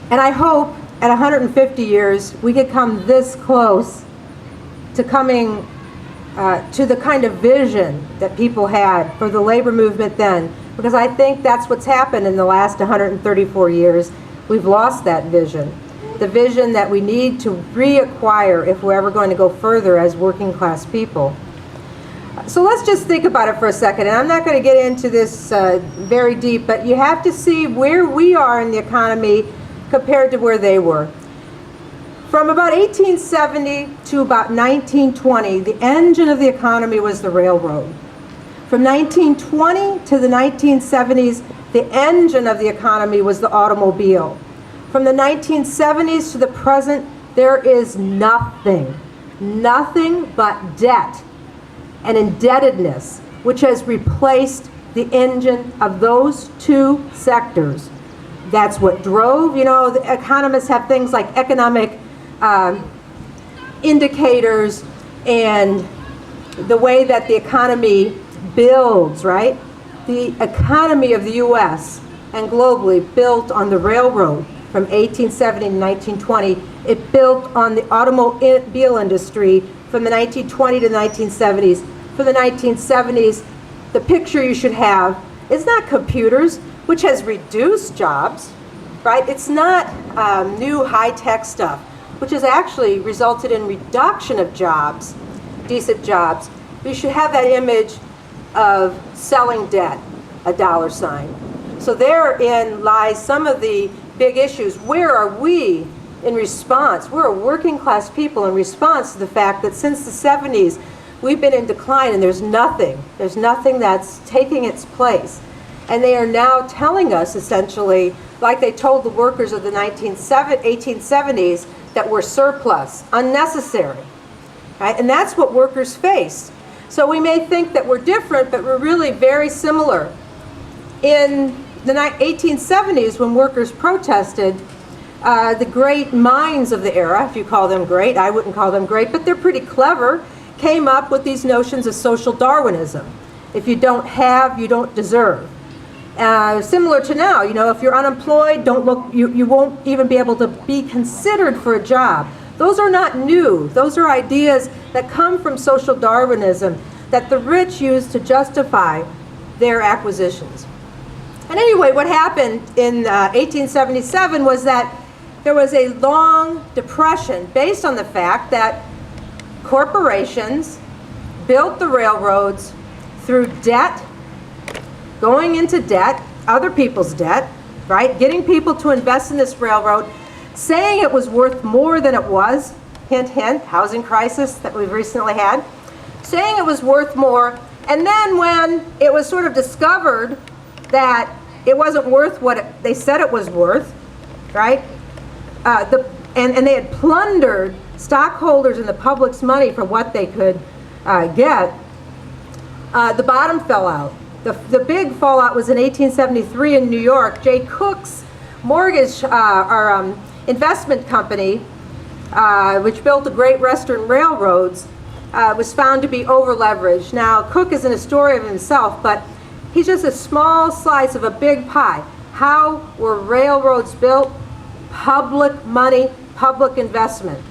And I hope at 150 years we could come this close to coming to the kind of vision that people had for the labor movement then, because I think that's what's happened in the last 134 years. We've lost that vision. The vision that we need to reacquire if we're ever going to go further as working class people. So let's just think about it for a second, and I'm not going to get into this very deep, but you have to see where we are in the economy compared to where they were. From about 1870 to about 1920, the engine of the economy was the railroad. From 1920 to the 1970s, the engine of the economy was the automobile. From the 1970s to the present, there is nothing but debt and indebtedness, which has replaced the engine of those two sectors. That's what drove, the economists have things like economic indicators and the way that the economy builds, right? The economy of the U.S. and globally built on the railroad from 1870 to 1920. It built on the automobile industry from the 1920 to the 1970s. For the 1970s, the picture you should have is not computers, which has reduced jobs, right? It's not new high-tech stuff, which has actually resulted in reduction of jobs, decent jobs. You should have that image of selling debt, a dollar sign. So therein lies some of the big issues. Where are we in response? We're a working class people in response to the fact that since the 70s, we've been in decline and there's nothing that's taking its place. And they are now telling us essentially, like they told the workers of the 1870s, that we're surplus, unnecessary, right? And that's what workers face. So we may think that we're different, but we're really very similar. In the 1870s, when workers protested, the great minds of the era, if you call them great, I wouldn't call them great, but they're pretty clever, came up with these notions of social Darwinism. If you don't have, you don't deserve. Similar to now, if you're unemployed, don't look, you won't even be able to be considered for a job. Those are not new. Those are ideas that come from social Darwinism that the rich use to justify their acquisitions. And anyway, what happened in 1877 was that there was a long depression based on the fact that corporations built the railroads through debt, going into debt, other people's debt, right? Getting people to invest in this railroad, saying it was worth more than it was, hint, hint, housing crisis that we've recently had, saying it was worth more, and then when it was sort of discovered that it wasn't worth what they said it was worth, right? And they had plundered stockholders and the public's money for what they could get, the bottom fell out. The big fallout was in 1873 in New York. Jay Cook's mortgage, investment company, which built the Great Western Railroads, was found to be over-leveraged. Now, Cook is an historian of himself, but he's just a small slice of a big pie. How were railroads built? Public money, public investment.